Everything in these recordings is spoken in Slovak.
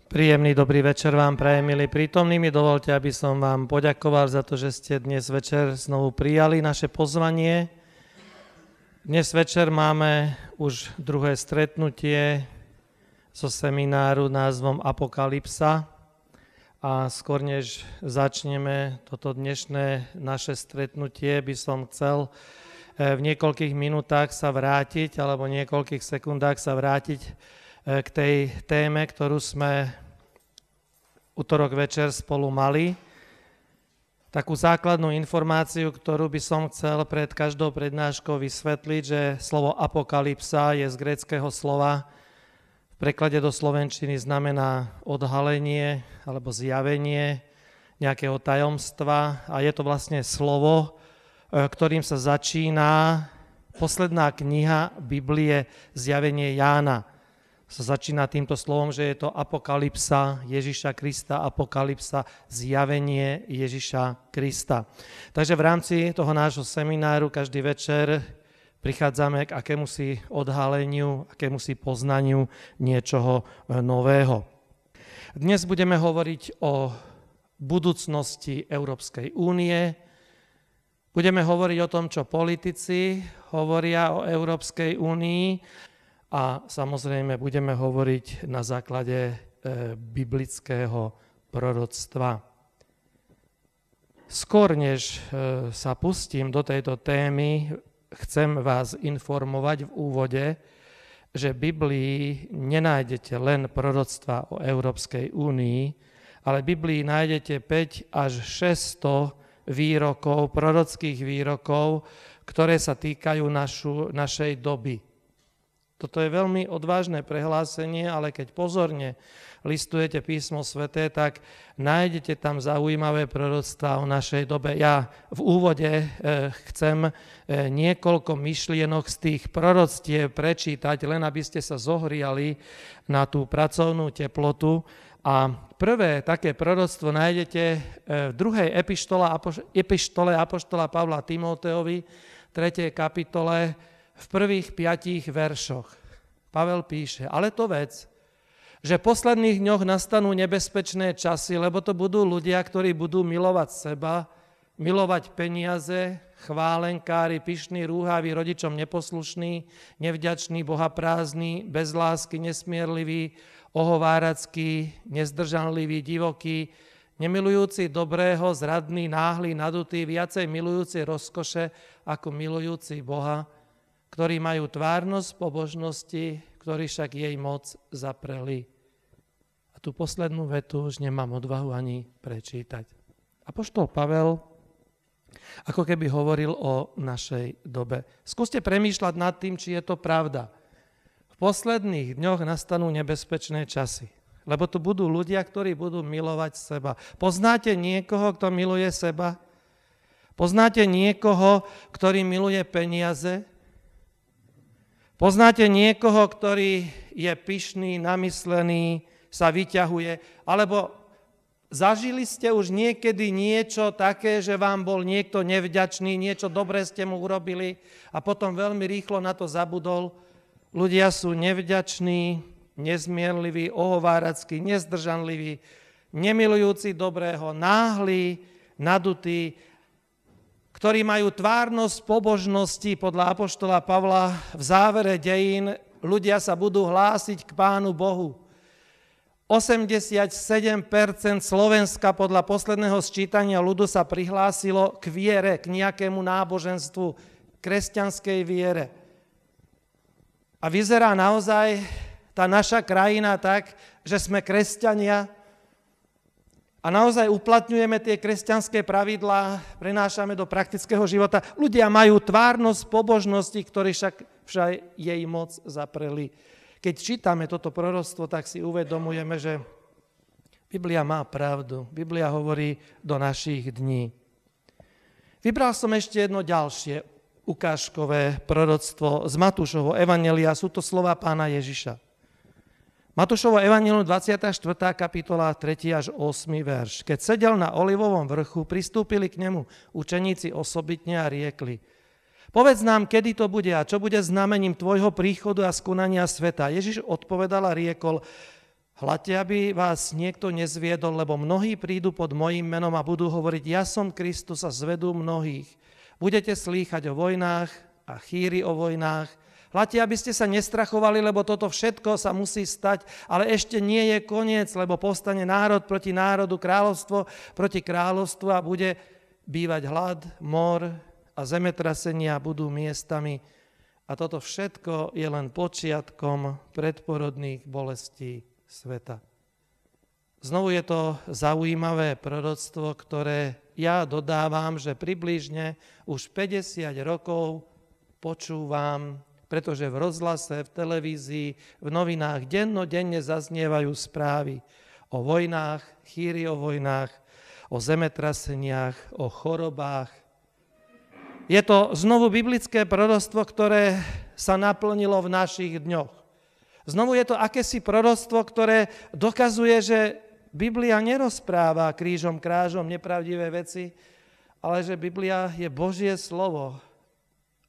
Príjemný dobrý večer vám prajem, milí prítomní. Mi dovolte, aby som vám poďakoval za to, že ste dnes večer znovu prijali naše pozvanie. Dnes večer máme už druhé stretnutie zo semináru názvom Apokalypsa. A skôr než začneme toto dnešné naše stretnutie, by som chcel v niekoľkých minútach sa vrátiť, alebo niekoľkých sekundách sa vrátiť k tej téme, ktorú sme utorok večer spolu mali. Takú základnú informáciu, ktorú by som chcel pred každou prednáškou vysvetliť, že slovo apokalypsa je z gréckeho slova, v preklade do slovenčiny znamená odhalenie alebo zjavenie nejakého tajomstva a je to vlastne slovo, ktorým sa začína posledná kniha Biblie Zjavenie Jána. Sa začína týmto slovom, že je to apokalypsa Ježiša Krista, apokalypsa, zjavenie Ježiša Krista. Takže v rámci toho nášho semináru každý večer prichádzame k akémusi odhaleniu, akémusi poznaniu niečoho nového. Dnes budeme hovoriť o budúcnosti Európskej únie. Budeme hovoriť o tom, čo politici hovoria o Európskej únii a samozrejme budeme hovoriť na základe biblického proroctva. Skôr než sa pustím do tejto témy, chcem vás informovať v úvode, že v Biblii nenájdete len proroctva o Európskej únii, ale v Biblii nájdete 5 až 600 výrokov, prorockých výrokov, ktoré sa týkajú našej doby. Toto je veľmi odvážne prehlásenie, ale keď pozorne listujete písmo sväté, tak nájdete tam zaujímavé proroctvá o našej dobe. Ja v úvode chcem niekoľko myšlienok z tých proroctiev prečítať, len aby ste sa zohriali na tú pracovnú teplotu. A prvé také proroctvo nájdete v druhej epištole apoštola Pavla Timóteovi, 3. kapitole, v prvých 5 veršoch. Pavel píše, ale to vec, že v posledných dňoch nastanú nebezpečné časy, lebo to budú ľudia, ktorí budú milovať seba, milovať peniaze, chválenkári, pyšní, rúhaví, rodičom neposlušní, nevďační, bohaprázdni, bez lásky, nesmierliví, ohovárackí, nezdržanliví, divokí, nemilujúci dobrého, zradný, náhly, nadutý, viacej milujúci rozkoše ako milujúci Boha, ktorí majú tvárnosť pobožnosti, ktorí však jej moc zapreli. A tú poslednú vetu už nemám odvahu ani prečítať. Apoštol Pavel ako keby hovoril o našej dobe. Skúste premýšľať nad tým, či je to pravda. V posledných dňoch nastanú nebezpečné časy, lebo tu budú ľudia, ktorí budú milovať seba. Poznáte niekoho, kto miluje seba? Poznáte niekoho, ktorý miluje peniaze? Poznáte niekoho, ktorý je pyšný, namyslený, sa vyťahuje? Alebo zažili ste už niekedy niečo také, že vám bol niekto nevďačný, niečo dobré ste mu urobili a potom veľmi rýchlo na to zabudol? Ľudia sú nevďační, nezmierliví, ohovárackí, nezdržanliví, nemilujúci dobrého, náhli, nadutí, ktorí majú tvárnosť pobožnosti podľa apoštola Pavla v závere dejín, ľudia sa budú hlásiť k Pánu Bohu. 87% Slovenska podľa posledného sčítania ľudu sa prihlásilo k viere, k nejakému náboženstvu, kresťanskej viere. A vyzerá naozaj tá naša krajina tak, že sme kresťania, a naozaj uplatňujeme tie kresťanské pravidlá, prenášame do praktického života. Ľudia majú tvárnosť pobožnosti, ktorí však jej moc zapreli. Keď čítame toto proroctvo, tak si uvedomujeme, že Biblia má pravdu. Biblia hovorí do našich dní. Vybral som ešte jedno ďalšie ukážkové proroctvo z Matúšovho evanjelia. Sú to slova Pána Ježiša. Matúšovo evanjelium 24. kapitola 3. až 8. verš. Keď sedel na Olivovom vrchu, pristúpili k nemu učeníci osobitne a riekli: Povedz nám, kedy to bude a čo bude znamením tvojho príchodu a skonania sveta. Ježiš odpovedal a riekol: Hľadte, aby vás niekto nezviedol, lebo mnohí prídu pod mojím menom a budú hovoriť, ja som Kristus a zvedú mnohých. Budete slýchať o vojnách a chýry o vojnách. Hľadte, aby ste sa nestrachovali, lebo toto všetko sa musí stať, ale ešte nie je koniec, lebo povstane národ proti národu, kráľovstvo proti kráľovstvu a bude bývať hlad, mor a zemetrasenia budú miestami. A toto všetko je len počiatkom predporodných bolestí sveta. Znovu je to zaujímavé proroctvo, ktoré ja dodávam, že približne už 50 rokov počúvam, pretože v rozhlase, v televízii, v novinách dennodenne zaznievajú správy o vojnách, chýry o vojnách, o zemetraseniach, o chorobách. Je to znovu biblické proroctvo, ktoré sa naplnilo v našich dňoch. Znovu je to akési proroctvo, ktoré dokazuje, že Biblia nerozpráva krížom krážom nepravdivé veci, ale že Biblia je Božie slovo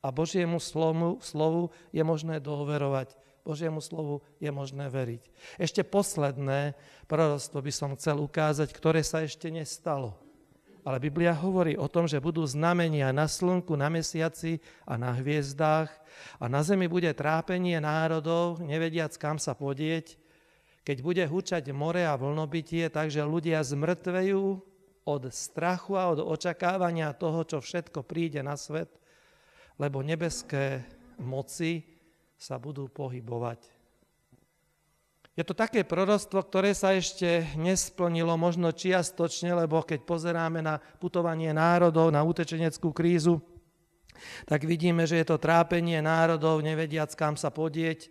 a Božiemu slovu je možné dôverovať. Božiemu slovu je možné veriť. Ešte posledné proroctvo by som chcel ukázať, ktoré sa ešte nestalo. Ale Biblia hovorí o tom, že budú znamenia na slnku, na mesiaci a na hviezdách a na zemi bude trápenie národov, nevediac kam sa podieť, keď bude hučať more a vlnobytie, takže ľudia zmŕtvejú od strachu a od očakávania toho, čo všetko príde na svet, lebo nebeské moci sa budú pohybovať. Je to také proroctvo, ktoré sa ešte nesplnilo, možno čiastočne, lebo keď pozeráme na putovanie národov, na utečeneckú krízu, tak vidíme, že je to trápenie národov, nevediac kam sa podieť,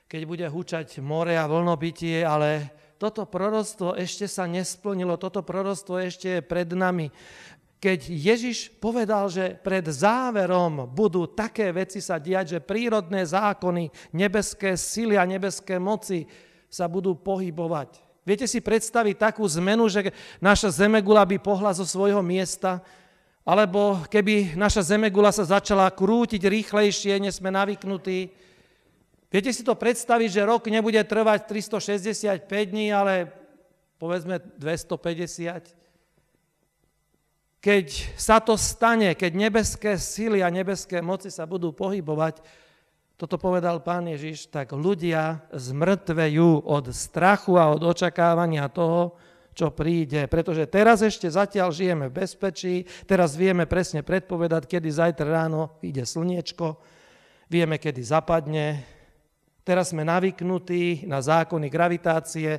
keď bude hučať more a vlnobytie, ale toto proroctvo ešte sa nesplnilo, toto proroctvo ešte je pred nami. Keď Ježiš povedal, že pred záverom budú také veci sa diať, že prírodné zákony, nebeské sily a nebeské moci sa budú pohybovať. Viete si predstaviť takú zmenu, že naša zemegula by pohla zo svojho miesta, alebo keby naša zemegula sa začala krútiť rýchlejšie, než sme navyknutí. Viete si to predstaviť, že rok nebude trvať 365 dní, ale povedzme 250. Keď sa to stane, keď nebeské sily a nebeské moci sa budú pohybovať, toto povedal Pán Ježiš, tak ľudia zmŕtvejú od strachu a od očakávania toho, čo príde. Pretože teraz ešte zatiaľ žijeme v bezpečí, teraz vieme presne predpovedať, kedy zajtra ráno ide slniečko, vieme, kedy zapadne, teraz sme navyknutí na zákony gravitácie,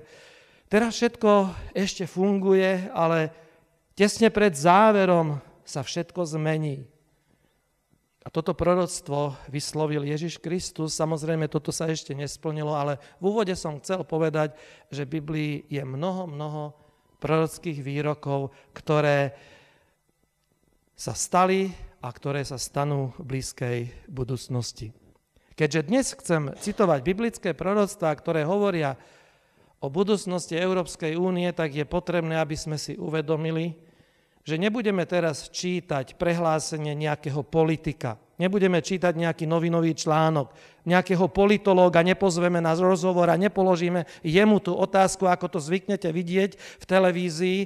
teraz všetko ešte funguje, ale tesne pred záverom sa všetko zmení. A toto proroctvo vyslovil Ježiš Kristus. Samozrejme, toto sa ešte nesplnilo, ale v úvode som chcel povedať, že v Biblii je mnoho prorockých výrokov, ktoré sa stali a ktoré sa stanú v blízkej budúcnosti. Keďže dnes chcem citovať biblické proroctvá, ktoré hovoria o budúcnosti Európskej únie, tak je potrebné, aby sme si uvedomili, že nebudeme teraz čítať prehlásenie nejakého politika, nebudeme čítať nejaký novinový článok, nejakého politológa nepozveme na rozhovor a nepoložíme jemu tú otázku, ako to zvyknete vidieť v televízii,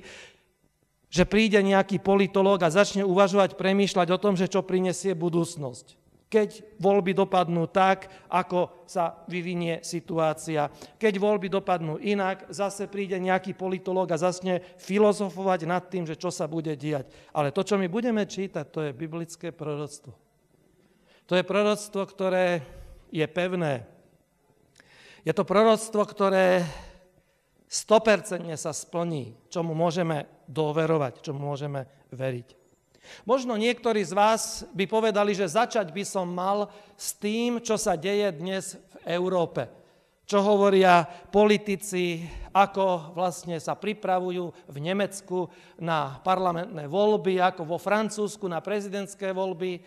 že príde nejaký politológ a začne uvažovať, premýšľať o tom, že čo prinesie budúcnosť. Keď voľby dopadnú tak, ako sa vyvinie situácia. Keď voľby dopadnú inak, zase príde nejaký politológ a začne filozofovať nad tým, že čo sa bude diať. Ale to, čo my budeme čítať, to je biblické proroctvo. To je proroctvo, ktoré je pevné. Je to proroctvo, ktoré 100% sa splní, čomu môžeme dôverovať, čomu môžeme veriť. Možno niektorí z vás by povedali, že začať by som mal s tým, čo sa deje dnes v Európe. Čo hovoria politici, ako vlastne sa pripravujú v Nemecku na parlamentné voľby, ako vo Francúzsku na prezidentské voľby.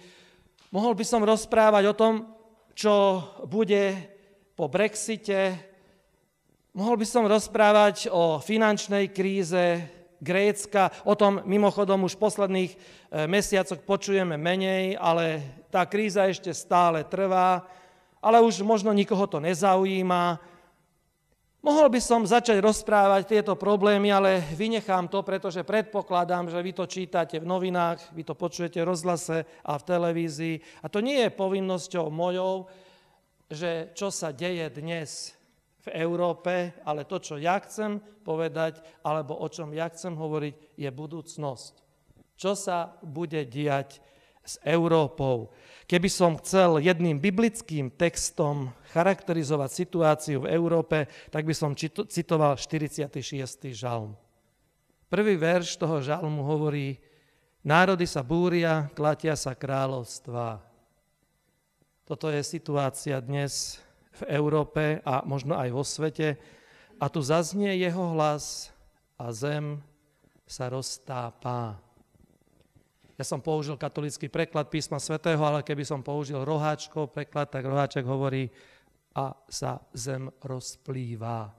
Mohol by som rozprávať o tom, čo bude po Brexite. Mohol by som rozprávať o finančnej kríze Grécka, o tom mimochodom už v posledných mesiacoch počujeme menej, ale tá kríza ešte stále trvá, ale už možno nikoho to nezaujíma. Mohol by som začať rozprávať tieto problémy, ale vynechám to, pretože predpokladám, že vy to čítate v novinách, vy to počujete v rozhlase a v televízii. A to nie je povinnosťou mojou, že čo sa deje dnes v Európe, ale to, čo ja chcem povedať, alebo o čom ja chcem hovoriť, je budúcnosť. Čo sa bude diať s Európou. Keby som chcel jedným biblickým textom charakterizovať situáciu v Európe, tak by som citoval 46. žalm. Prvý verš toho žalmu hovorí: národy sa búria, klatia sa kráľovstvá. Toto je situácia dnes v Európe a možno aj vo svete. A tu zaznie jeho hlas a zem sa roztápá. Ja som použil katolícky preklad písma svätého, ale keby som použil Roháčkov preklad, tak Roháček hovorí: a sa zem rozplýva.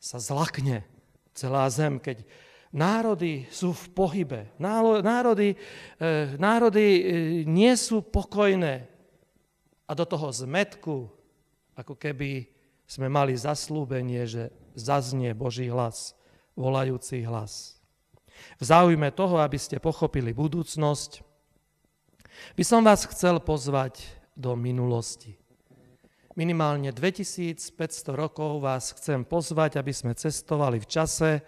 Sa zlakne celá zem, keď národy sú v pohybe. Národy nie sú pokojné. A do toho zmätku, ako keby sme mali zaslúbenie, že zaznie Boží hlas, volajúci hlas. V záujme toho, aby ste pochopili budúcnosť, by som vás chcel pozvať do minulosti. Minimálne 2500 rokov vás chcem pozvať, aby sme cestovali v čase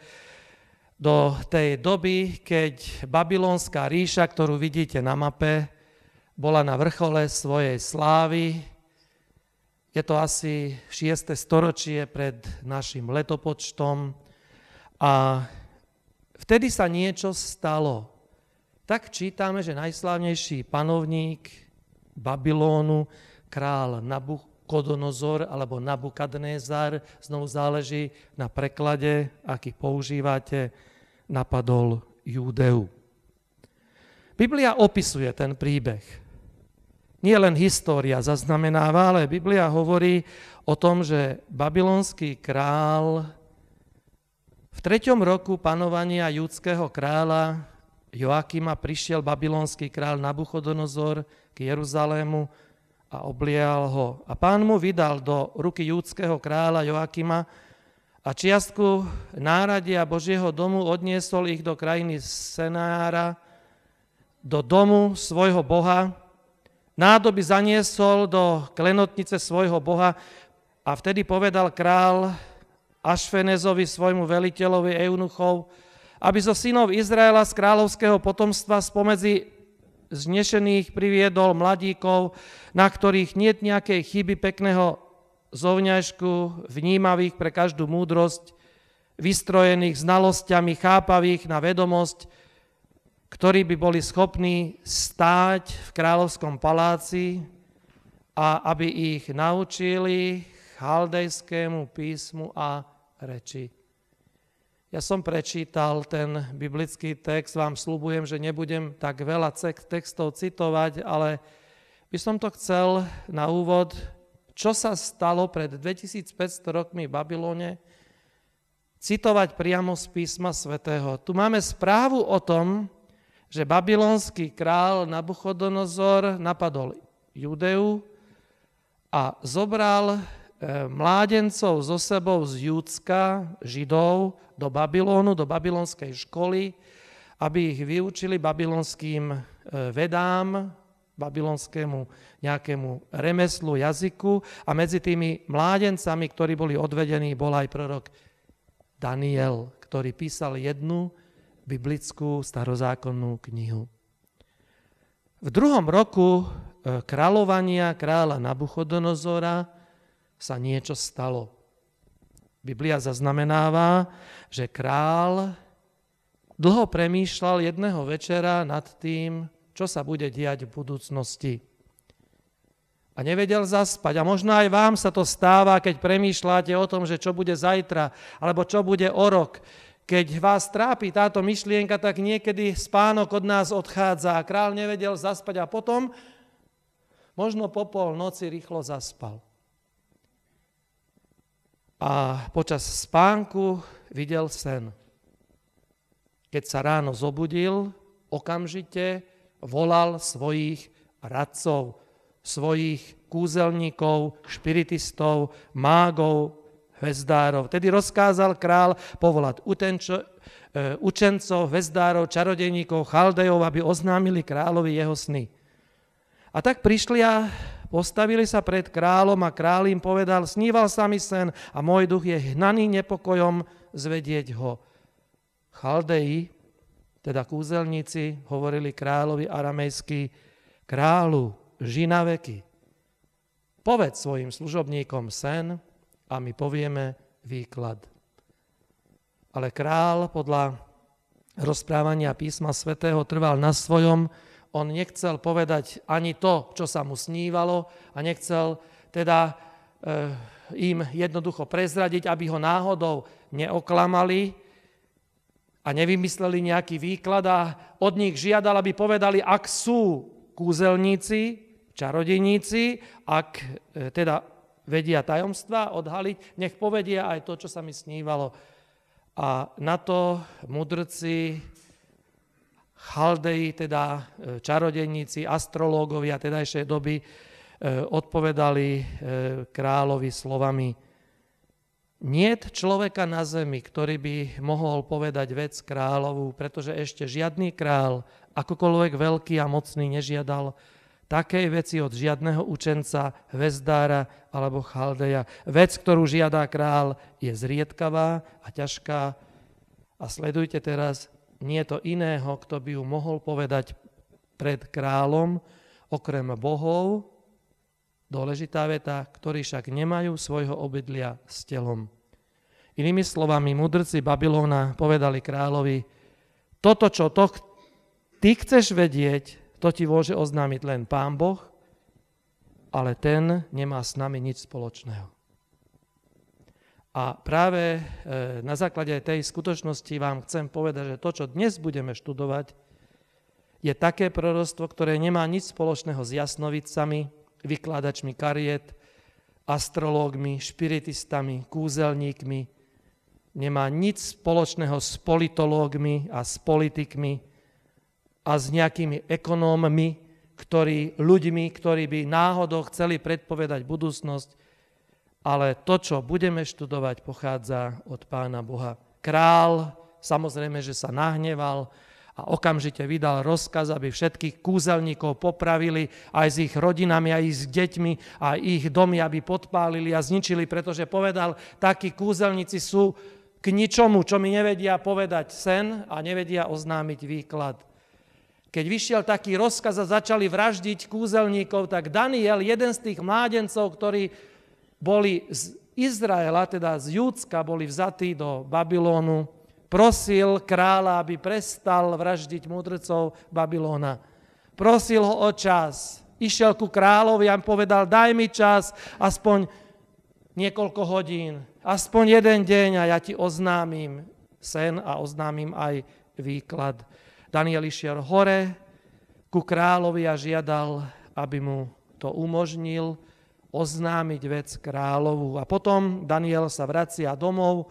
do tej doby, keď babylonská ríša, ktorú vidíte na mape, bola na vrchole svojej slávy. Je to asi 6. storočie pred našim letopočtom a vtedy sa niečo stalo. Tak čítame, že najslávnejší panovník Babylónu, král Nabuchodonozor alebo Nabukadnézar, znovu záleží na preklade, aký používate, napadol Júdeu. Biblia opisuje ten príbeh. Nie len história zaznamenáva, ale Biblia hovorí o tom, že babylonský král v 3. roku panovania judského kráľa Joakima prišiel babylonský kráľ Nabuchodonozor k Jeruzalému a oblial ho. A Pán mu vydal do ruky judského kráľa Joakima a čiastku náradia Božieho domu odniesol ich do krajiny Senára, do domu svojho boha, nádoby zaniesol do klenotnice svojho boha a vtedy povedal král Ašfenezovi, svojmu veliteľovi eunuchov, aby zo synov Izraela z kráľovského potomstva spomedzi znešených priviedol mladíkov, na ktorých niet nejakej chyby pekného zovňažku, vnímavých pre každú múdrosť, vystrojených znalosťami, chápavých na vedomosť, ktorí by boli schopní stáť v kráľovskom paláci a aby ich naučili chaldejskému písmu a reči. Ja som prečítal ten biblický text, vám sľubujem, že nebudem tak veľa textov citovať, ale by som to chcel na úvod, čo sa stalo pred 2500 rokmi v Babylone, citovať priamo z písma svätého. Tu máme správu o tom, že babylonský král Nabuchodonozor napadol Judeu a zobral mládencov so sebou z Judska, Židov, do Babylónu, do babylonskej školy, aby ich vyučili babylonským vedám, babylonskému nejakému remeslu, jazyku a medzi tými mládencami, ktorí boli odvedení, bol aj prorok Daniel, ktorý písal jednu biblickú starozákonnú knihu. V 2. roku kráľovania kráľa Nabuchodonozora sa niečo stalo. Biblia zaznamenáva, že král dlho premýšľal jedného večera nad tým, čo sa bude diať v budúcnosti. A nevedel zaspať. A možno aj vám sa to stáva, keď premýšľate o tom, že čo bude zajtra, alebo čo bude o rok. Keď vás trápi táto myšlienka, tak niekedy spánok od nás odchádza a král nevedel zaspať a potom možno po polnoci rýchlo zaspal. A počas spánku videl sen. Keď sa ráno zobudil, okamžite volal svojich radcov, svojich kúzelníkov, špiritistov, mágov, hvezdárov. Tedy rozkázal král povolať učencov, hvezdárov, čarodejníkov, chaldejov, aby oznámili kráľovi jeho sny. A tak prišli a postavili sa pred kráľom a kráľ im povedal: sníval sa mi sen a môj duch je hnaný nepokojom zvedieť ho. Chaldeji, teda kúzelníci, hovorili kráľovi aramejsky: kráľu, ži na veky, povedz svojim služobníkom sen a my povieme výklad. Ale král podľa rozprávania písma svätého trval na svojom. On nechcel povedať ani to, čo sa mu snívalo, a nechcel teda im jednoducho prezradiť, aby ho náhodou neoklamali a nevymysleli nejaký výklad, a od nich žiadal, aby povedali, ak sú kúzelníci, čarodejníci, ak teda vedia tajomstva odhaliť, nech povedia aj to, čo sa mi snívalo. A na to mudrci, Chaldeji, teda čarodejníci, astrológovia tedajšej doby, odpovedali kráľovi slovami: niet človeka na zemi, ktorý by mohol povedať vec kráľovú, pretože ešte žiadny král, akokoľvek veľký a mocný, nežiadal takej veci od žiadneho učenca, hvezdára alebo chaldeja. Vec, ktorú žiadá král, je zriedkavá a ťažká. A sledujte teraz, nie je to iného, kto by ju mohol povedať pred kráľom, okrem bohov, dôležitá veta, ktorí však nemajú svojho obydlia s telom. Inými slovami, mudrci Babylóna povedali kráľovi: toto, čo ty chceš vedieť, to ti môže oznámiť len Pán Boh, ale ten nemá s nami nič spoločného. A práve na základe tej skutočnosti vám chcem povedať, že to, čo dnes budeme študovať, je také proroctvo, ktoré nemá nič spoločného s jasnovicami, vykladačmi kariet, astrológmi, špiritistami, kúzelníkmi. Nemá nič spoločného s politológmi a s politikmi a s nejakými ekonómmi, ľuďmi, ktorí by náhodou chceli predpovedať budúcnosť, ale to, čo budeme študovať, pochádza od Pána Boha. Král, samozrejme, že sa nahneval a okamžite vydal rozkaz, aby všetkých kúzelníkov popravili, aj s ich rodinami, aj s deťmi, a ich domy, aby podpálili a zničili, pretože povedal, takí kúzelníci sú k ničomu, čo mi nevedia povedať sen a nevedia oznámiť výklad. Keď vyšiel taký rozkaz a začali vraždiť kúzelníkov, tak Daniel, jeden z tých mládencov, ktorí boli z Izraela, teda z Júdska, boli vzatí do Babylónu, prosil kráľa, aby prestal vraždiť mudrcov Babylóna. Prosil ho o čas. Išiel ku kráľovi a povedal: daj mi čas, aspoň niekoľko hodín, aspoň jeden deň, a ja ti oznámim sen a oznámim aj výklad. Daniel išiel hore ku kráľovi a žiadal, aby mu to umožnil oznámiť vec kráľovu. A potom Daniel sa vracia domov,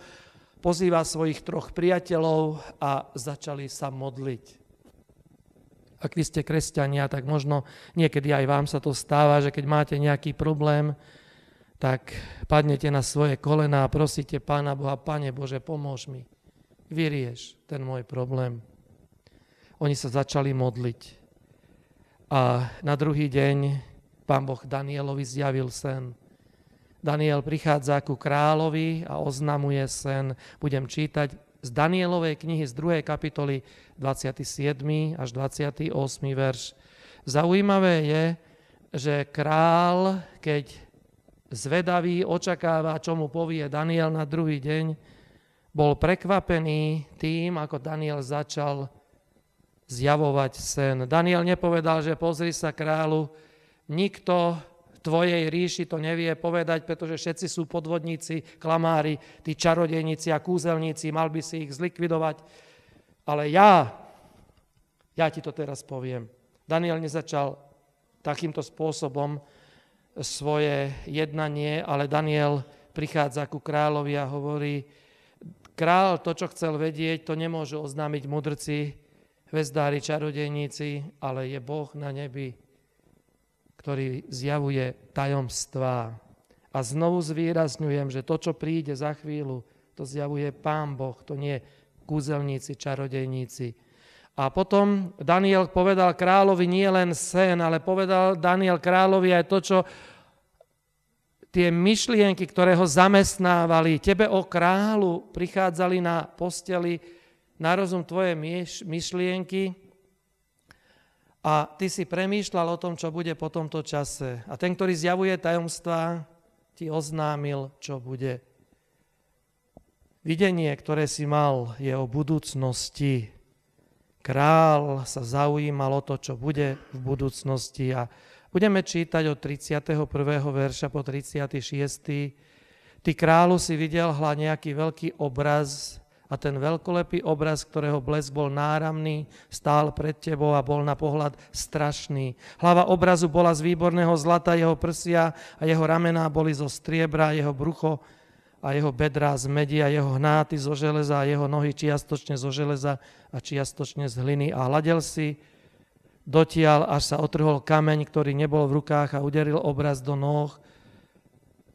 pozýva svojich 3 priateľov a začali sa modliť. Ak vy ste kresťania, tak možno niekedy aj vám sa to stáva, že keď máte nejaký problém, tak padnete na svoje kolená a prosíte Pána Boha: Pane Bože, pomôž mi, vyrieš ten môj problém. Oni sa začali modliť. A na druhý deň Pán Boh Danielovi zjavil sen. Daniel prichádza ku kráľovi a oznamuje sen. Budem čítať z Danielovej knihy z 2. kapitoly 27. až 28. verš. Zaujímavé je, že král, keď zvedavý očakáva, čo mu povie Daniel na druhý deň, bol prekvapený tým, ako Daniel začal zjavovať sen. Daniel nepovedal, že pozri sa, kráľu, nikto v tvojej ríši to nevie povedať, pretože všetci sú podvodníci, klamári, tí čarodejníci a kúzelníci, mal by si ich zlikvidovať. Ale ja ti to teraz poviem. Daniel nezačal takýmto spôsobom svoje jednanie, ale Daniel prichádza ku kráľovi a hovorí: král to, čo chcel vedieť, to nemôžu oznámiť mudrci, hvezdári, čarodejníci, ale je Boh na nebi, ktorý zjavuje tajomstvá. A A znovu zvýrazňujem, že to, čo príde za chvíľu, to zjavuje Pán Boh, to nie kúzelníci, čarodejníci. A potom Daniel povedal kráľovi nie len sen, ale povedal Daniel kráľovi aj to, čo tie myšlienky, ktoré ho zamestnávali. Tebe, o kráľu, prichádzali na posteli na rozum tvoje myšlienky a ty si premýšľal o tom, čo bude po tomto čase. A ten, ktorý zjavuje tajomstvá, ti oznámil, čo bude. Videnie, ktoré si mal, je o budúcnosti. Král sa zaujímal o to, čo bude v budúcnosti a budeme čítať od 31. verša po 36. Ty kráľu si videl nejaký veľký obraz a ten veľkolepý obraz, ktorého blesk bol náramný, stál pred tebou a bol na pohľad strašný. Hlava obrazu bola z výborného zlata, jeho prsia a jeho ramená boli zo striebra, jeho brucho a jeho bedrá z medi a jeho hnáty zo železa a jeho nohy čiastočne zo železa a čiastočne z hliny. A hľadel si dotiaľ, až sa otrhol kameň, ktorý nebol v rukách a uderil obraz do nôh,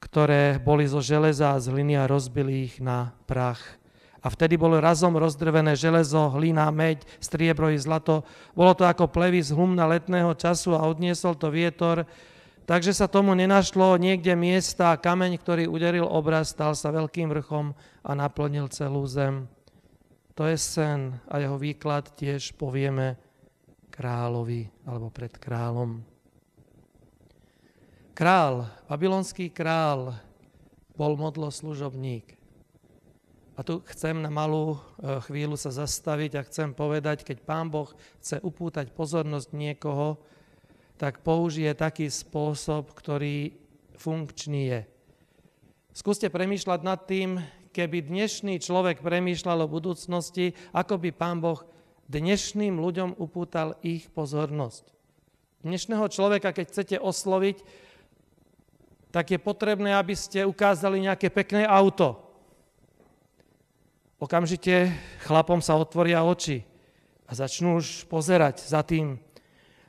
ktoré boli zo železa a z hliny a rozbili ich na prach. A vtedy bolo razom rozdrvené železo, hlina, meď, striebro i zlato. Bolo to ako plevy z hlumna letného času a odniesol to vietor. Takže sa tomu nenašlo niekde miesta a kameň, ktorý uderil obraz, stal sa veľkým vrchom a naplnil celú zem. To je sen a jeho výklad tiež povieme kráľovi alebo pred kráľom. Král, babylonský král, bol modloslužobník. A tu chcem na malú chvíľu sa zastaviť a chcem povedať, keď Pán Boh chce upútať pozornosť niekoho, tak použije taký spôsob, ktorý funkčný je. Skúste premýšľať nad tým, keby dnešný človek premýšľal o budúcnosti, ako by Pán Boh dnešným ľuďom upútal ich pozornosť. Dnešného človeka, keď chcete osloviť, tak je potrebné, aby ste ukázali nejaké pekné auto. Okamžite chlapom sa otvoria oči a začnú už pozerať za tým.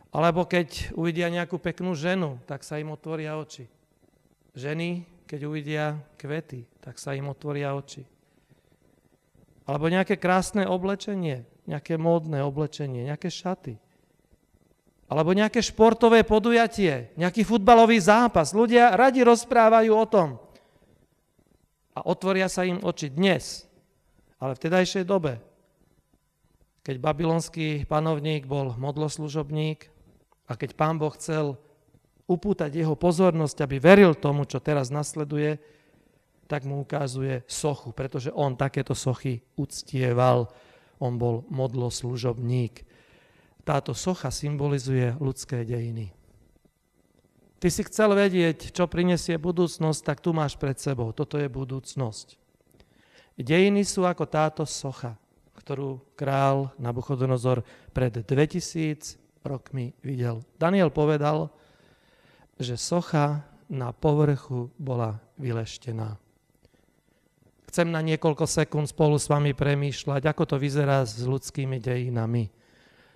Alebo keď uvidia nejakú peknú ženu, tak sa im otvoria oči. Ženy, keď uvidia kvety, tak sa im otvoria oči. Alebo nejaké krásne oblečenie, nejaké módne oblečenie, nejaké šaty. Alebo nejaké športové podujatie, nejaký futbalový zápas. Ľudia radi rozprávajú o tom. A otvoria sa im oči dnes. Ale v tedajšej dobe, keď babylonský panovník bol modloslužobník a keď Pán Boh chcel upútať jeho pozornosť, aby veril tomu, čo teraz nasleduje, tak mu ukazuje sochu, pretože on takéto sochy uctieval. On bol modloslužobník. Táto socha symbolizuje ľudské dejiny. Ty si chcel vedieť, čo prinesie budúcnosť, tak tu máš pred sebou. Toto je budúcnosť. Dejiny sú ako táto socha, ktorú král Nabuchodonozor pred 2000 rokmi videl. Daniel povedal, že socha na povrchu bola vyleštená. Chcem na niekoľko sekúnd spolu s vami premýšľať, ako to vyzerá s ľudskými dejinami.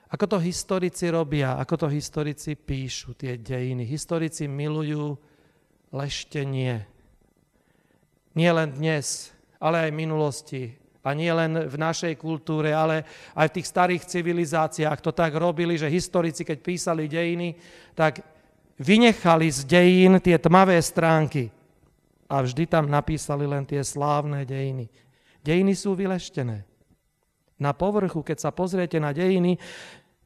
Ako to historici robia, ako to historici píšu tie dejiny. Historici milujú leštenie. Nie len dnes, ale aj v minulosti. A nie len v našej kultúre, ale aj v tých starých civilizáciách to tak robili, že historici, keď písali dejiny, tak vynechali z dejín tie tmavé stránky. A vždy tam napísali len tie slávne dejiny. Dejiny sú vyleštené. Na povrchu, keď sa pozriete na dejiny,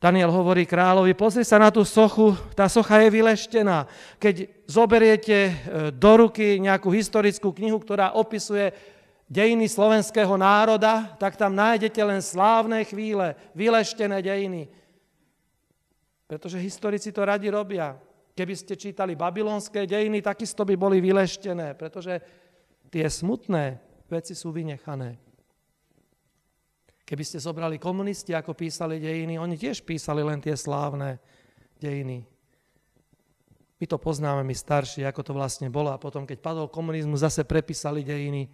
Daniel hovorí kráľovi, pozri sa na tú sochu, tá socha je vyleštená. Keď zoberiete do ruky nejakú historickú knihu, ktorá opisuje dejiny slovenského národa, tak tam nájdete len slávne chvíle, vyleštené dejiny. Pretože historici to radi robia. Keby ste čítali babylonské dejiny, takisto by boli vyleštené, pretože tie smutné veci sú vynechané. Keby ste zobrali komunisti, ako písali dejiny, oni tiež písali len tie slávne dejiny. My to poznáme, my starší, ako to vlastne bolo. A potom, keď padol komunizmus, zase prepísali dejiny.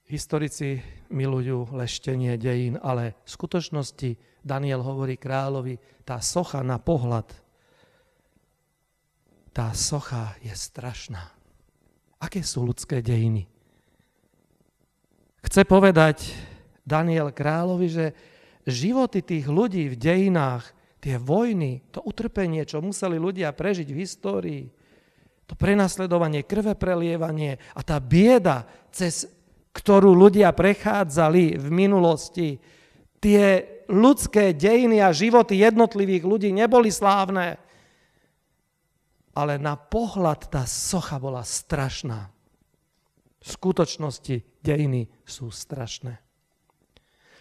Historici milujú leštenie dejín, ale v skutočnosti Daniel hovorí kráľovi, tá socha na pohľad, tá socha je strašná. Aké sú ľudské dejiny? Chce povedať Daniel kráľovi, že životy tých ľudí v dejinách, tie vojny, to utrpenie, čo museli ľudia prežiť v histórii, to prenasledovanie, krve prelievanie a tá bieda, cez ktorú ľudia prechádzali v minulosti, tie ľudské dejiny a životy jednotlivých ľudí neboli slávne. Ale na pohľad tá socha bola strašná. V skutočnosti dejiny sú strašné.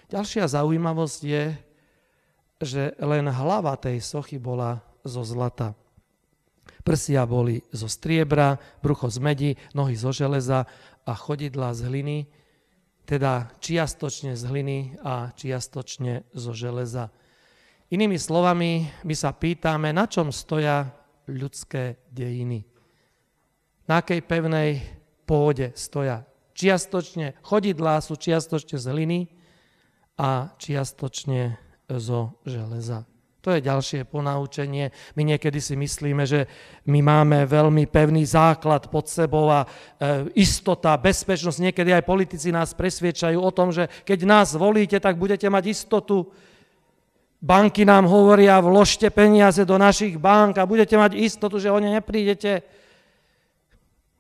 Ďalšia zaujímavosť je, že len hlava tej sochy bola zo zlata. Prsia boli zo striebra, brucho z medi, nohy zo železa a chodidlá z hliny, teda čiastočne z hliny a čiastočne zo železa. Inými slovami, my sa pýtame, na čom stoja ľudské dejiny. Na akej pevnej pôde stoja. Čiastočne chodidlá sú čiastočne z hliny a čiastočne zo železa. To je ďalšie ponaučenie. My niekedy si myslíme, že my máme veľmi pevný základ pod sebou a istota, bezpečnosť. Niekedy aj politici nás presviedčajú o tom, že keď nás volíte, tak budete mať istotu. Banky nám hovoria, vložte peniaze do našich bank a budete mať istotu, že o ne neprídete.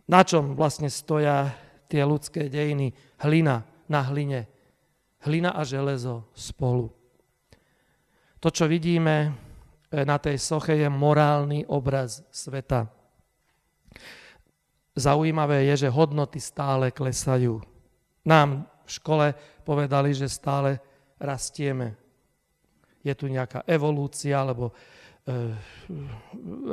Na čom vlastne stoja tie ľudské dejiny? Hlina na hline. Hlina a železo spolu. To, čo vidíme na tej soche, je morálny obraz sveta. Zaujímavé je, že hodnoty stále klesajú. Nám v škole povedali, že stále rastieme. Je tu nejaká evolúcia, alebo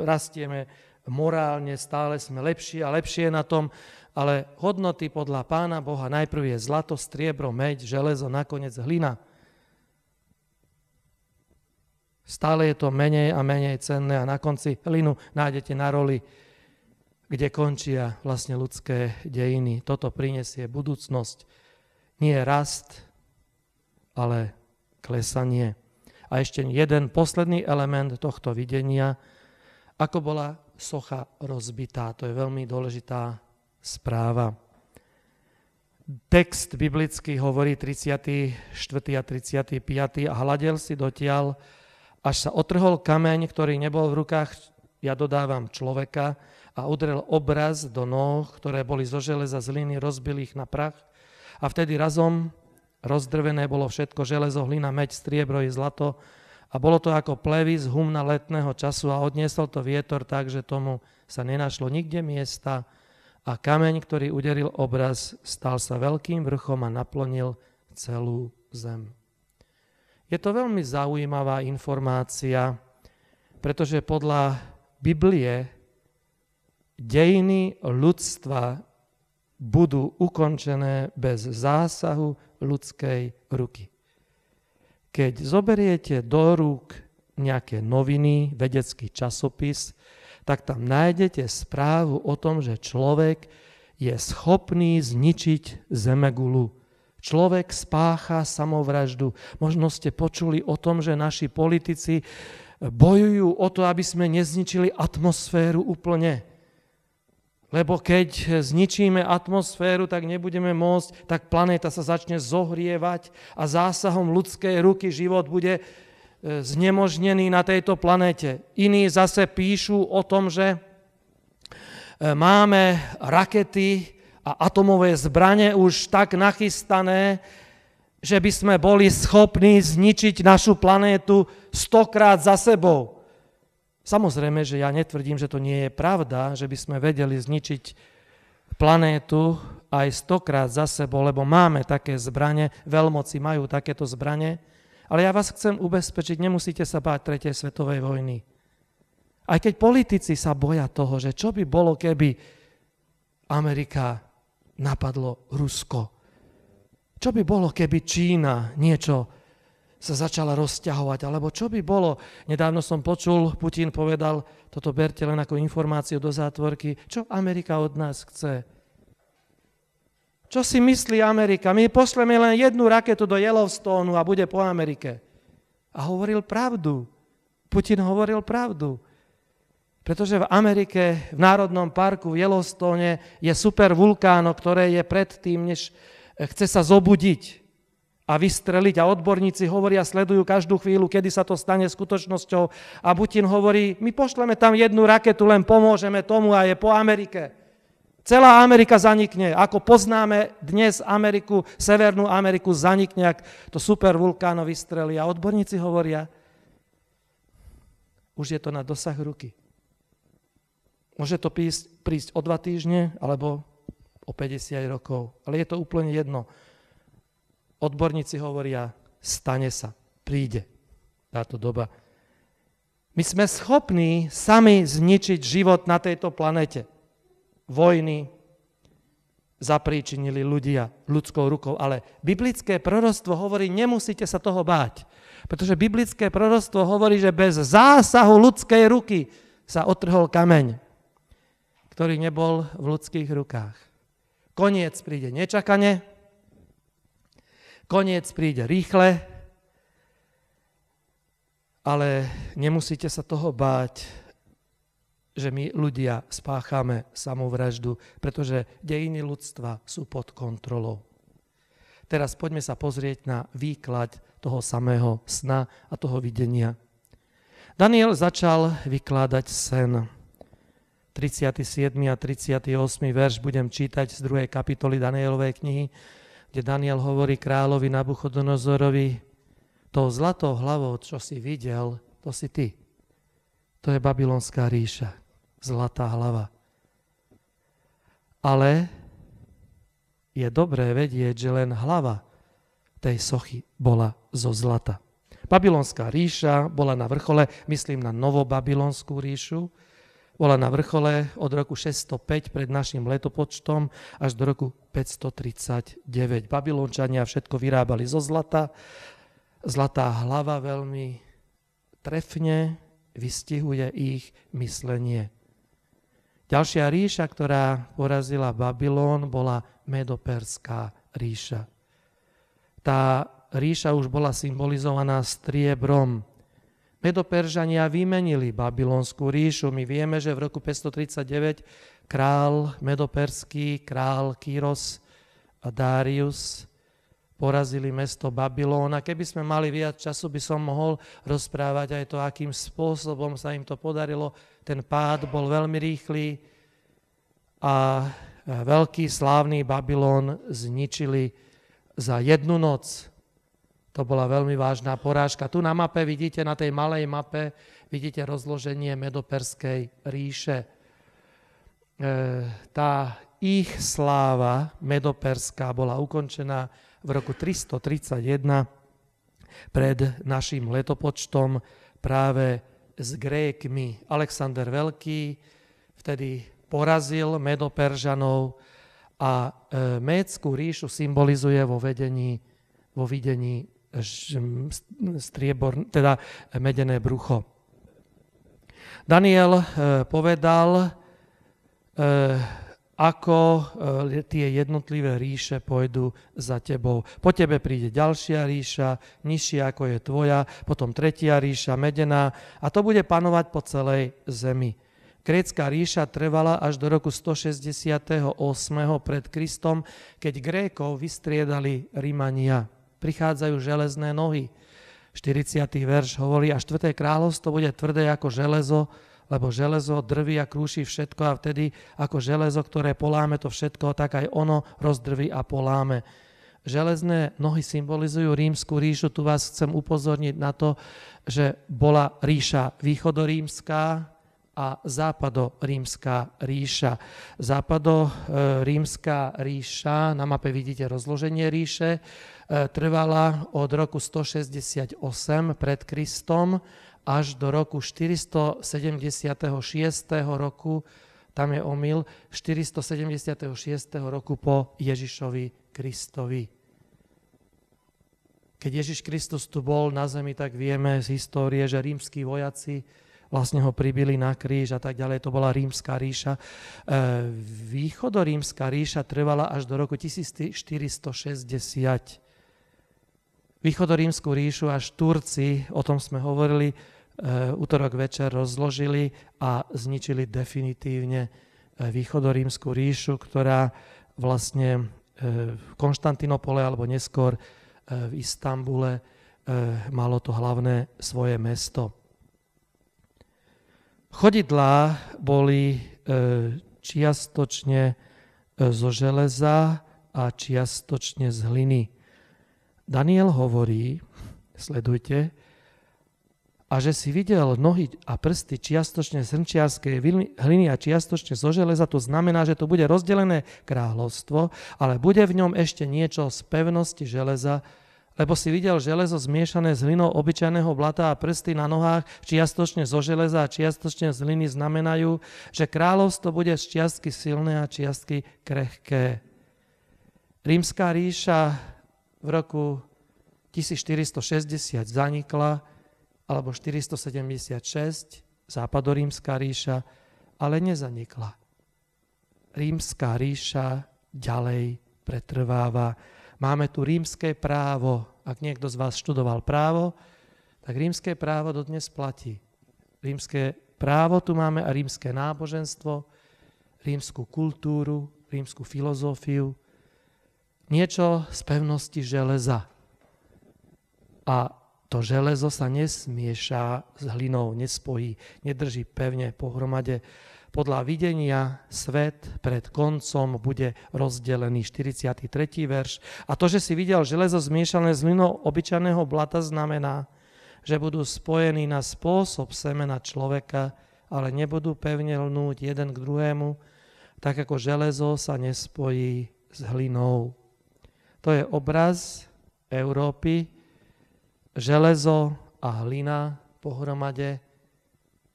rastieme morálne, stále sme lepšie a lepšie na tom, ale hodnoty podľa Pána Boha najprv je zlato, striebro, meď, železo, nakoniec hlina. Stále je to menej a menej cenné a na konci hlinu nájdete na roli, kde končia vlastne ľudské dejiny. Toto prinesie budúcnosť. Nie rast, ale klesanie. A ešte jeden posledný element tohto videnia, ako bola socha rozbitá. To je veľmi dôležitá správa. Text biblický hovorí 34. a 35. a hľadel si dotiaľ, až sa otrhol kameň, ktorý nebol v rukách, ja dodávam človeka, a udrel obraz do nóh, ktoré boli zo železa, z hliny, rozbil ich na prach. A vtedy razom rozdrvené bolo všetko, železo, hlina, meď, striebro i zlato. A bolo to ako plevy z humna letného času a odniesol to vietor tak, že tomu sa nenašlo nikde miesta. A kameň, ktorý uderil obraz, stal sa veľkým vrchom a naplnil celú zem. Je to veľmi zaujímavá informácia, pretože podľa Biblie dejiny ľudstva budú ukončené bez zásahu ľudskej ruky. Keď zoberiete do rúk nejaké noviny, vedecký časopis, tak tam nájdete správu o tom, že človek je schopný zničiť zemegulu. Človek spácha samovraždu. Možno ste počuli o tom, že naši politici bojujú o to, aby sme nezničili atmosféru úplne. Lebo keď zničíme atmosféru, tak nebudeme môcť, tak planéta sa začne zohrievať a zásahom ľudskej ruky život bude znemožnený na tejto planéte. Iní zase píšu o tom, že máme rakety a atomové zbrane už tak nachystané, že by sme boli schopní zničiť našu planétu 100-krát za sebou. Samozrejme, že ja netvrdím, že to nie je pravda, že by sme vedeli zničiť planétu aj 100-krát za sebou, lebo máme také zbrane, veľmoci majú takéto zbrane, ale ja vás chcem ubezpečiť, nemusíte sa báť 3. svetovej vojny. Aj keď politici sa boja toho, že čo by bolo, keby Amerika napadlo Rusko. Čo by bolo, keby Čína niečo sa začala rozťahovať, alebo čo by bolo, nedávno som počul, Putin povedal, toto berte len ako informáciu do zátvorky, čo Amerika od nás chce. Čo si myslí Amerika? My pošleme len jednu raketu do Yellowstoneu a bude po Amerike. A hovoril pravdu. Putin hovoril pravdu. Pretože v Amerike, v Národnom parku v Yellowstone je super vulkán, ktoré je predtým, než chce sa zobudiť a vystreliť. A odborníci hovoria, sledujú každú chvíľu, kedy sa to stane skutočnosťou. A Putin hovorí, my pošleme tam jednu raketu, len pomôžeme tomu a je po Amerike. Celá Amerika zanikne. Ako poznáme dnes Ameriku, Severnú Ameriku, zanikne, ak to super vulkáno vystrelí. A odborníci hovoria, už je to na dosah ruky. Môže to prísť o 2 týždne alebo o 50 rokov. Ale je to úplne jedno. Odborníci hovoria, stane sa, príde táto doba. My sme schopní sami zničiť život na tejto planete. Vojny zapríčinili ľudia ľudskou rukou, ale biblické proroctvo hovorí, nemusíte sa toho báť. Pretože biblické proroctvo hovorí, že bez zásahu ľudskej ruky sa otrhol kameň, ktorý nebol v ľudských rukách. Koniec príde nečakane, koniec príde rýchle, ale nemusíte sa toho báť, že my ľudia spáchame samovraždu, pretože dejiny ľudstva sú pod kontrolou. Teraz poďme sa pozrieť na výklad toho samého sna a toho videnia. Daniel začal vykladať sen. 37. a 38. verš budem čítať z 2. kapitoly Danielovej knihy, kde Daniel hovorí kráľovi Nabuchodonozorovi, tou zlatou hlavou, čo si videl, to si ty. To je babylonská ríša, zlatá hlava. Ale je dobré vedieť, že len hlava tej sochy bola zo zlata. Babylonská ríša bola na vrchole, myslím na novobabylonskú ríšu, bola na vrchole od roku 605 pred našim letopočtom až do roku 539. Babylončania všetko vyrábali zo zlata. Zlatá hlava veľmi trefne vystihuje ich myslenie. Ďalšia ríša, ktorá porazila Babylon, bola Medoperská ríša. Tá ríša už bola symbolizovaná striebrom. Medoperžania vymenili Babylonskú ríšu. My vieme, že v roku 539 král medoperský, král Kyros a Darius porazili mesto Babylón. A keby sme mali viac času, by som mohol rozprávať aj to, akým spôsobom sa im to podarilo. Ten pád bol veľmi rýchly a veľký slávny Babylón zničili za jednu noc. To bola veľmi vážna porážka. Tu na mape vidíte, na tej malej mape, vidíte rozloženie Medoperskej ríše. Tá ich sláva medoperská bola ukončená v roku 331 pred našim letopočtom práve s Grékmi. Alexander Veľký vtedy porazil Medoperžanov a Médsku ríšu symbolizuje vo videní teda medené brucho. Daniel povedal, ako tie jednotlivé ríše pôjdu za tebou. Po tebe príde ďalšia ríša, nižšia ako je tvoja, potom tretia ríša, medená, a to bude panovať po celej zemi. Grécka ríša trvala až do roku 168. pred Kristom, keď Grékov vystriedali Rimania. Prichádzajú železné nohy. 40. verš hovorí, a 4. kráľovstvo bude tvrdé ako železo, lebo železo drví a krúši všetko, a vtedy ako železo, ktoré poláme to všetko, tak aj ono rozdrví a poláme. Železné nohy symbolizujú rímsku ríšu. Tu vás chcem upozorniť na to, že bola ríša východorímska a západorímska ríša. Západorímska ríša, na mape vidíte rozloženie ríše, trvala od roku 168 pred Kristom až do roku 476. roku, tam je omyl, 476. roku po Ježišovi Kristovi. Keď Ježiš Kristus tu bol na zemi, tak vieme z histórie, že rímski vojaci vlastne ho pribili na kríž a tak ďalej. To bola rímska ríša. Východorímska ríša trvala až do roku 1460. Východorímsku ríšu až Turci, o tom sme hovorili útorok večer rozložili a zničili definitívne východorímsku ríšu, ktorá vlastne v Konštantinopole alebo neskôr v Istanbule malo to hlavné svoje mesto. Chodidlá boli čiastočne zo železa a čiastočne z hliny. Daniel hovorí, sledujte, a že si videl nohy a prsty čiastočne z hrnčiarskej hliny a čiastočne zo železa, to znamená, že to bude rozdelené kráľovstvo, ale bude v ňom ešte niečo z pevnosti železa, lebo si videl železo zmiešané s hlinou obyčajného blata a prsty na nohách čiastočne zo železa a čiastočne z hliny znamenajú, že kráľovstvo bude z čiastky silné a čiastky krehké. Rímska ríša v roku 1460 zanikla, alebo 476, západorímska ríša, ale nezanikla. Rímska ríša ďalej pretrváva. Máme tu rímske právo. Ak niekto z vás študoval právo, tak rímske právo dodnes platí. Rímske právo tu máme a rímske náboženstvo, rímsku kultúru, rímsku filozofiu, niečo z pevnosti železa. A to železo sa nesmieša s hlinou, nespojí, nedrží pevne pohromade. Podľa videnia svet pred koncom bude rozdelený, 43. verš. A to, že si videl železo zmiešané s hlinou obyčajného blata, znamená, že budú spojení na spôsob semena človeka, ale nebudú pevne lnúť jeden k druhému, tak ako železo sa nespojí s hlinou. To je obraz Európy. Železo a hlina pohromade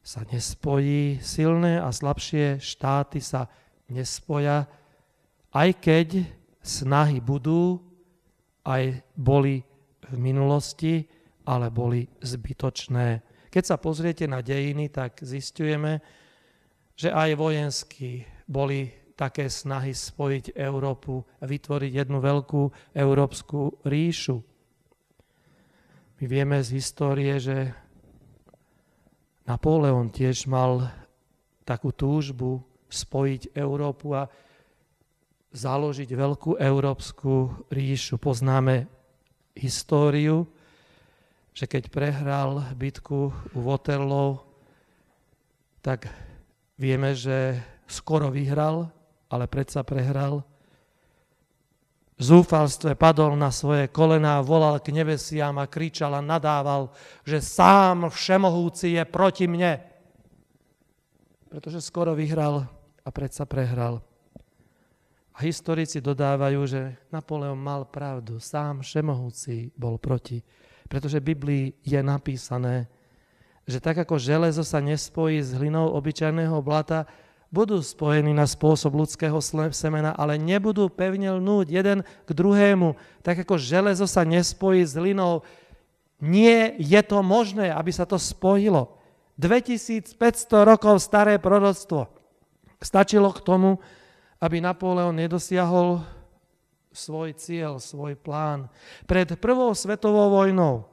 sa nespojí, silné a slabšie štáty sa nespoja, aj keď snahy budú, aj boli v minulosti, ale boli zbytočné. Keď sa pozriete na dejiny, tak zisťujeme, že aj vojensky boli také snahy spojiť Európu a vytvoriť jednu veľkú európsku ríšu. My vieme z histórie, že Napoleon tiež mal takú túžbu spojiť Európu a založiť veľkú európsku ríšu. Poznáme históriu, že keď prehral bitku u Waterloo, tak vieme, že skoro vyhral, ale predsa prehral. V zúfalstve padol na svoje kolená, volal k nebesiam a kričal a nadával, že sám všemohúci je proti mne. Pretože skoro vyhral a predsa prehral. A historici dodávajú, že Napoleon mal pravdu, sám všemohúci bol proti. Pretože v Biblii je napísané, že tak ako železo sa nespojí s hlinou obyčajného blata, budú spojení na spôsob ľudského semena, ale nebudú pevne lnúť jeden k druhému. Tak ako železo sa nespojí s hlinou, nie je to možné, aby sa to spojilo. 2500 rokov staré proroctvo stačilo k tomu, aby Napoleon nedosiahol svoj cieľ, svoj plán. Pred prvou svetovou vojnou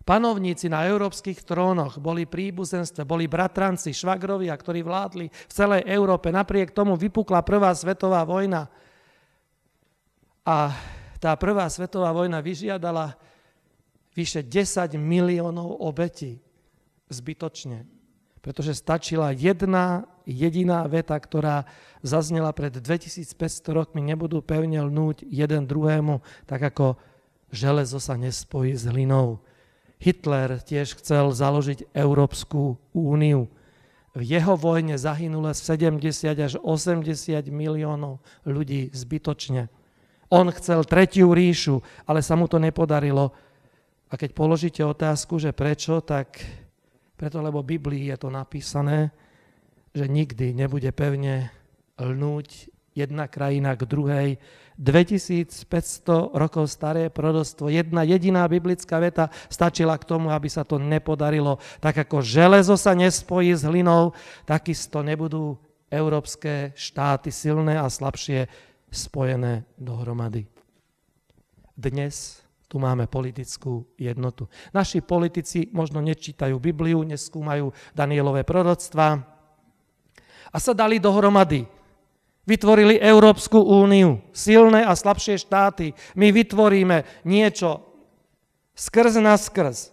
panovníci na európskych trónoch boli príbuzenstve, boli bratranci, švagrovia, ktorí vládli v celej Európe. Napriek tomu vypukla prvá svetová vojna. A tá prvá svetová vojna vyžiadala vyše 10 miliónov obetí. Zbytočne. Pretože stačila jedna jediná veta, ktorá zaznela pred 2500 rokmi, nebudú pevne lnúť jeden druhému, tak ako železo sa nespojí s hlinou. Hitler tiež chcel založiť Európsku úniu. V jeho vojne zahynulo 70 až 80 miliónov ľudí zbytočne. On chcel tretiu ríšu, ale sa mu to nepodarilo. A keď položíte otázku, že prečo, tak preto, lebo v Biblii je to napísané, že nikdy nebude pevne lnúť jedna krajina k druhej. 2500 rokov staré proroctvo, jedna jediná biblická veta stačila k tomu, aby sa to nepodarilo. Tak ako železo sa nespojí s hlinou, takisto nebudú európske štáty silné a slabšie spojené dohromady. Dnes Tu máme politickú jednotu. Naši politici možno nečítajú Bibliu, neskúmajú Danielové proroctvá a sa dali dohromady. Vytvorili Európsku úniu, silné a slabšie štáty. My vytvoríme niečo skrz na skrz.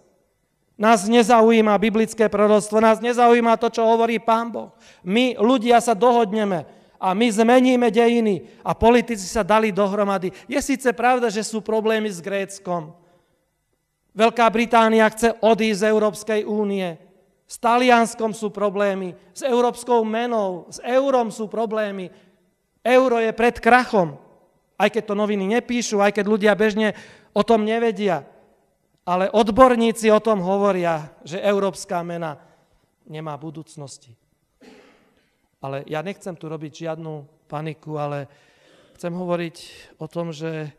Nás nezaujíma biblické proroctvo, nás nezaujíma to, čo hovorí Pán Boh. My, ľudia, sa dohodneme a my zmeníme dejiny a politici sa dali dohromady. Je síce pravda, že sú problémy s Gréckom. Veľká Británia chce odísť z Európskej únie. S Talianskom sú problémy, s európskou menou, s eurom sú problémy. Euro je pred krachom, aj keď to noviny nepíšu, aj keď ľudia bežne o tom nevedia. Ale odborníci o tom hovoria, že európska mena nemá budúcnosti. Ale ja nechcem tu robiť žiadnu paniku, ale chcem hovoriť o tom, že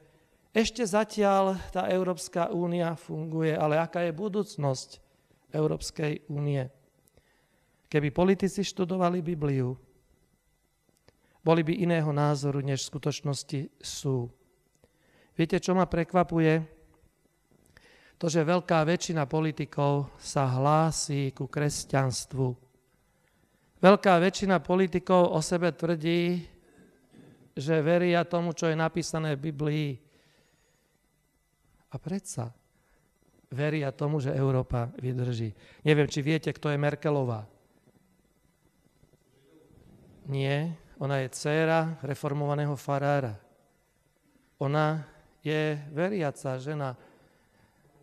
ešte zatiaľ tá Európska únia funguje, ale aká je budúcnosť Európskej únie? Keby politici študovali Bibliu, boli by iného názoru, než v skutočnosti sú. Viete, čo ma prekvapuje? To, že veľká väčšina politikov sa hlási ku kresťanstvu. Veľká väčšina politikov o sebe tvrdí, že veria tomu, čo je napísané v Biblii. A predsa veria tomu, že Európa vydrží. Neviem, či viete, kto je Merkelová. Nie, ona je dcéra reformovaného farára. Ona je veriaca žena.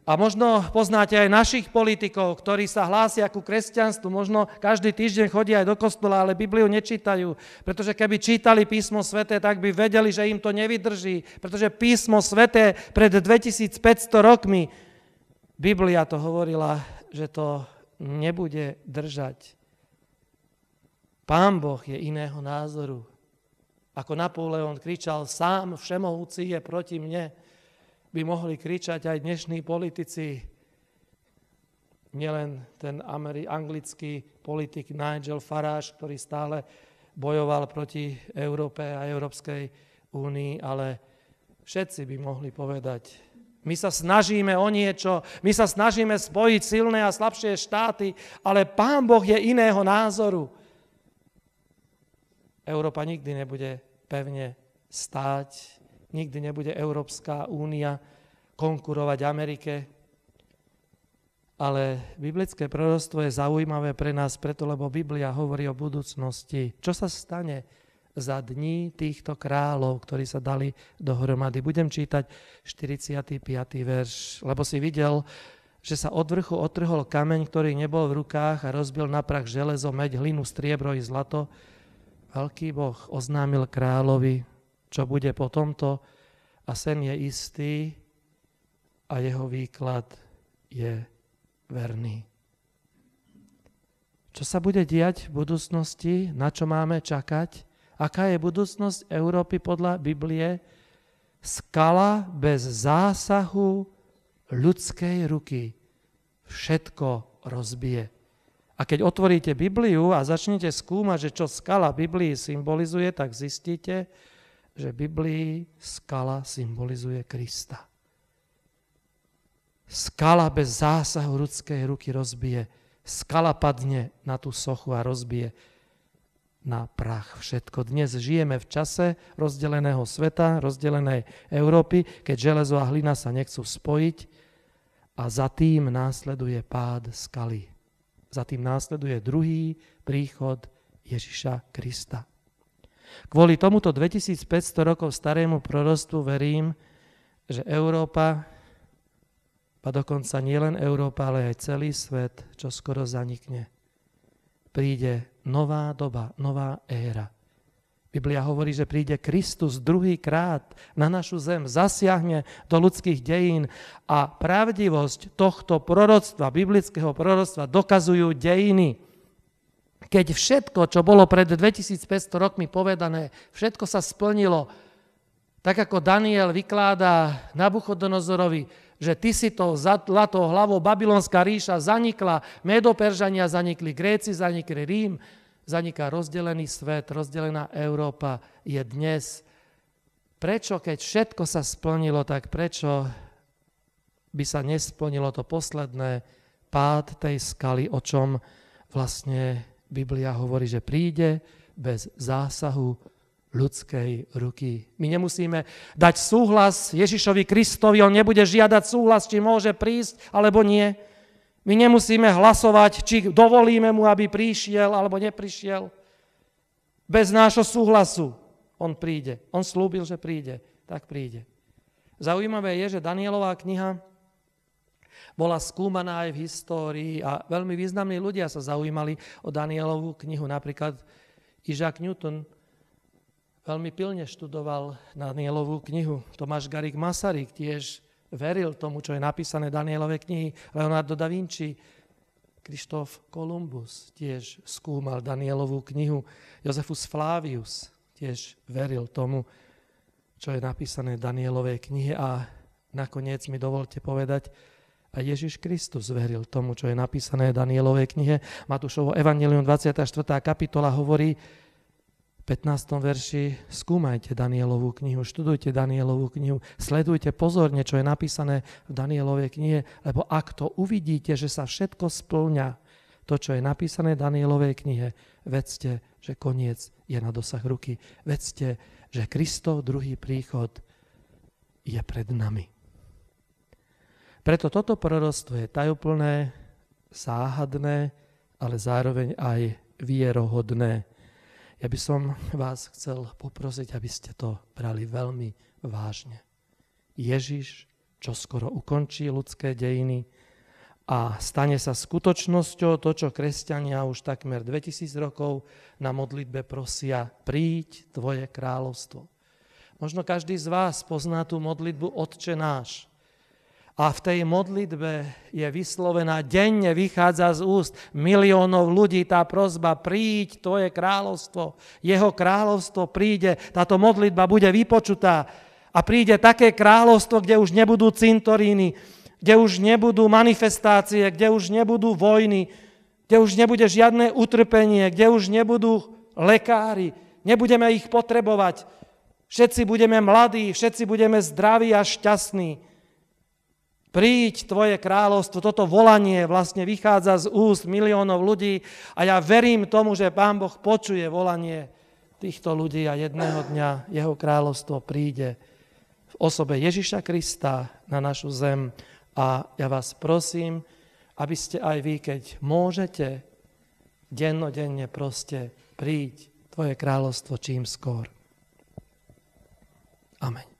A možno poznáte aj našich politikov, ktorí sa hlásia ku kresťanstvu. Možno každý týždeň chodia aj do kostola, ale Bibliu nečítajú. Pretože keby čítali písmo sväté, tak by vedeli, že im to nevydrží. Pretože písmo sväté pred 2500 rokmi, Biblia to hovorila, že to nebude držať. Pán Boh je iného názoru. Ako Napoleon kričal, sám všemohúci je proti mne, by mohli kričať aj dnešní politici. Nielen ten anglický politik Nigel Farage, ktorý stále bojoval proti Európe a Európskej únii, ale všetci by mohli povedať, my sa snažíme o niečo, my sa snažíme spojiť silné a slabšie štáty, ale Pán Boh je iného názoru. Európa nikdy nebude pevne stáť, nikdy nebude Európska únia konkurovať Amerike. Ale biblické proroctvo je zaujímavé pre nás preto, lebo Biblia hovorí o budúcnosti. Čo sa stane za dní týchto kráľov, ktorí sa dali dohromady? Budem čítať 45. verš, lebo si videl, že sa od vrchu otrhol kameň, ktorý nebol v rukách a rozbil na prach železo, meď, hlinu, striebro i zlato. Veľký Boh oznámil kráľovi, čo bude po tomto, a sen je istý a jeho výklad je verný. Čo sa bude diať v budúcnosti, na čo máme čakať? Aká je budúcnosť Európy podľa Biblie? Skala bez zásahu ľudskej ruky všetko rozbije. A keď otvoríte Bibliu a začnete skúmať, že čo skala Biblii symbolizuje, tak zistíte, že Biblii skala symbolizuje Krista. Skala bez zásahu ľudskej ruky rozbije. Skala padne na tú sochu a rozbije na prach všetko. Dnes žijeme v čase rozdeleného sveta, rozdelenej Európy, keď železo a hlina sa nechcú spojiť a za tým následuje pád skaly. Za tým následuje druhý príchod Ježiša Krista. Kvôli tomuto 2500 rokov starému proroctvu verím, že Európa, a dokonca nielen Európa, ale aj celý svet, čo skoro zanikne. Príde nová doba, nová éra. Biblia hovorí, že príde Kristus druhýkrát na našu zem, zasiahne do ľudských dejín a pravdivosť tohto proroctva, biblického proroctva dokazujú dejiny. Keď všetko, čo bolo pred 2500 rokmi povedané, všetko sa splnilo, tak ako Daniel vykládá Nabuchodonozorovi, že ty si to zlatou hlavou, babylonská ríša zanikla, Medoperžania zanikli, Gréci zanikli, Rím, zaniká rozdelený svet, rozdelená Európa je dnes. Prečo, keď všetko sa splnilo, tak prečo by sa nesplnilo to posledné, pád tej skaly, o čom vlastne Biblia hovorí, že príde bez zásahu ľudskej ruky. My nemusíme dať súhlas Ježišovi Kristovi, on nebude žiadať súhlas, či môže prísť, alebo nie. My nemusíme hlasovať, či dovolíme mu, aby prišiel, alebo neprišiel. Bez nášho súhlasu on príde. On slúbil, že príde, tak príde. Zaujímavé je, že Danielová kniha bola skúmaná aj v histórii a veľmi významní ľudia sa zaujímali o Danielovú knihu. Napríklad Isaac Newton veľmi pilne študoval Danielovú knihu. Tomáš Garrigue Masaryk tiež veril tomu, čo je napísané v Danielovej knihy. Leonardo da Vinci, Krištof Kolumbus tiež skúmal Danielovú knihu. Josephus Flavius tiež veril tomu, čo je napísané v Danielovej knihe. A nakoniec mi dovolte povedať, a Ježiš Kristus veril tomu, čo je napísané v Danielovej knihe. Matúšovo Evangelium 24. kapitola hovorí v 15. verši: skúmajte Danielovú knihu, študujte Danielovú knihu, sledujte pozorne, čo je napísané v Danielovej knihe, lebo ak to uvidíte, že sa všetko spĺňa, to, čo je napísané v Danielovej knihe, vedzte, že koniec je na dosah ruky. Vedzte, že Kristov druhý príchod je pred nami. Preto toto proroctvo je tajúplné, záhadné, ale zároveň aj vierohodné. Ja by som vás chcel poprosiť, aby ste to brali veľmi vážne. Ježiš čoskoro ukončí ľudské dejiny a stane sa skutočnosťou to, čo kresťania už takmer 2000 rokov na modlitbe prosia: príď tvoje kráľovstvo. Možno každý z vás pozná tú modlitbu Otče náš. A v tej modlitbe je vyslovená, denne vychádza z úst miliónov ľudí tá prosba: príď tvoje kráľovstvo. Jeho kráľovstvo príde, táto modlitba bude vypočutá a príde také kráľovstvo, kde už nebudú cintoríny, kde už nebudú manifestácie, kde už nebudú vojny, kde už nebude žiadne utrpenie, kde už nebudú lekári, nebudeme ich potrebovať. Všetci budeme mladí, všetci budeme zdraví a šťastní. Príď tvoje kráľovstvo, toto volanie vlastne vychádza z úst miliónov ľudí a ja verím tomu, že Pán Boh počuje volanie týchto ľudí a jedného dňa jeho kráľovstvo príde v osobe Ježiša Krista na našu zem. A ja vás prosím, aby ste aj vy, keď môžete, dennodenne proste príď tvoje kráľovstvo čím skôr. Amen.